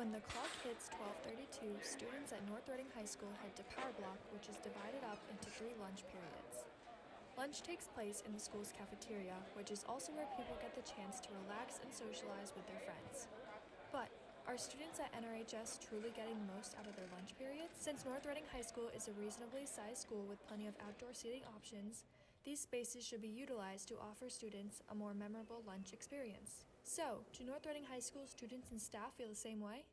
When the clock hits 12:32, students at North Reading High School head to Power Block, which is divided up into 3 lunch periods. Lunch takes place in the school's cafeteria, which is also where people get the chance to relax and socialize with their friends. But are students at NRHS truly getting the most out of their lunch periods? Since North Reading High School is a reasonably sized school with plenty of outdoor seating options, these spaces should be utilized to offer students a more memorable lunch experience. So, do North Reading High School students and staff feel the same way?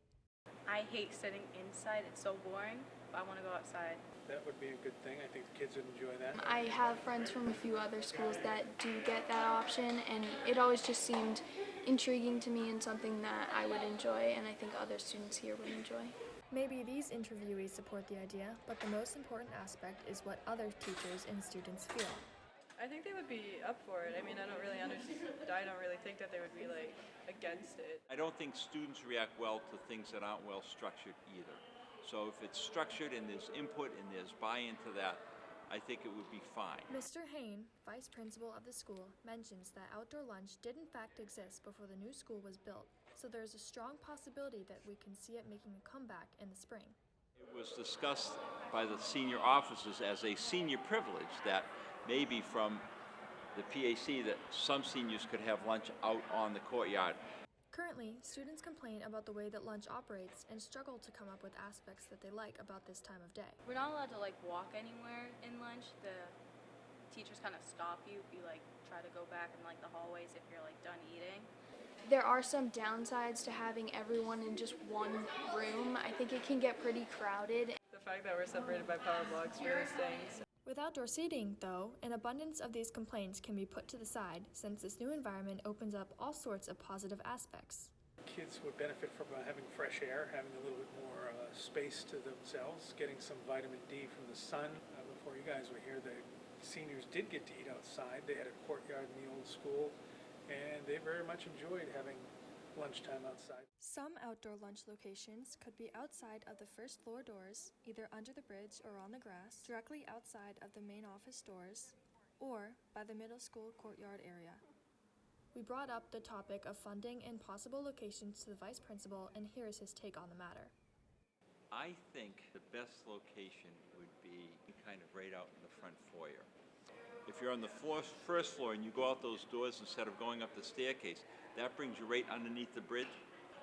I hate sitting inside, it's so boring, but I want to go outside. That would be a good thing. I think the kids would enjoy that. I have friends from a few other schools that do get that option, and it always just seemed intriguing to me and something that I would enjoy, and I think other students here would enjoy. Maybe these interviewees support the idea, but the most important aspect is what other teachers and students feel. I think they would be up for it. I mean, I don't really think that they would be against it. I don't think students react well to things that aren't well structured either. So if it's structured and there's input and there's buy-in to that, I think it would be fine. Mr. Hain, vice principal of the school, mentions that outdoor lunch did in fact exist before the new school was built, so there is a strong possibility that we can see it making a comeback in the spring. It was discussed by the senior officers as a senior privilege that maybe from the PAC that some seniors could have lunch out on the courtyard. Currently, students complain about the way that lunch operates and struggle to come up with aspects that they like about this time of day. We're not allowed to walk anywhere in lunch. The teachers kind of stop you if you try to go back in the hallways if you're done eating. There are some downsides to having everyone in just one room. I think it can get pretty crowded. The fact that we're separated by power blocks really stings. With outdoor seating, though, an abundance of these complaints can be put to the side since this new environment opens up all sorts of positive aspects. Kids would benefit from having fresh air, having a little bit more space to themselves, getting some vitamin D from the sun. Before you guys were here, the seniors did get to eat outside. They had a courtyard in the old school, and they very much enjoyed having lunchtime outside. Some outdoor lunch locations could be outside of the first floor doors, either under the bridge or on the grass, directly outside of the main office doors, or by the middle school courtyard area. We brought up the topic of funding and possible locations to the vice principal, and here is his take on the matter. I think the best location would be kind of right out in the front foyer. If you're on the first floor and you go out those doors instead of going up the staircase, that brings you right underneath the bridge.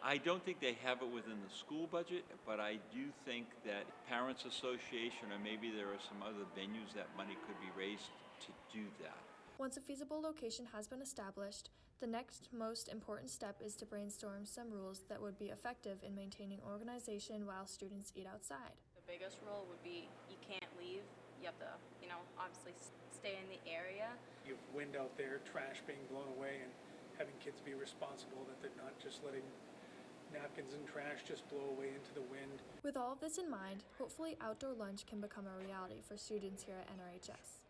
I don't think they have it within the school budget, but I do think that Parents Association or maybe there are some other venues that money could be raised to do that. Once a feasible location has been established, the next most important step is to brainstorm some rules that would be effective in maintaining organization while students eat outside. The biggest rule would be you can't leave. You have to, obviously stay in the area. You have wind out there, trash being blown away, and having kids be responsible that they're not just letting napkins and trash just blow away into the wind. With all of this in mind, hopefully outdoor lunch can become a reality for students here at NRHS.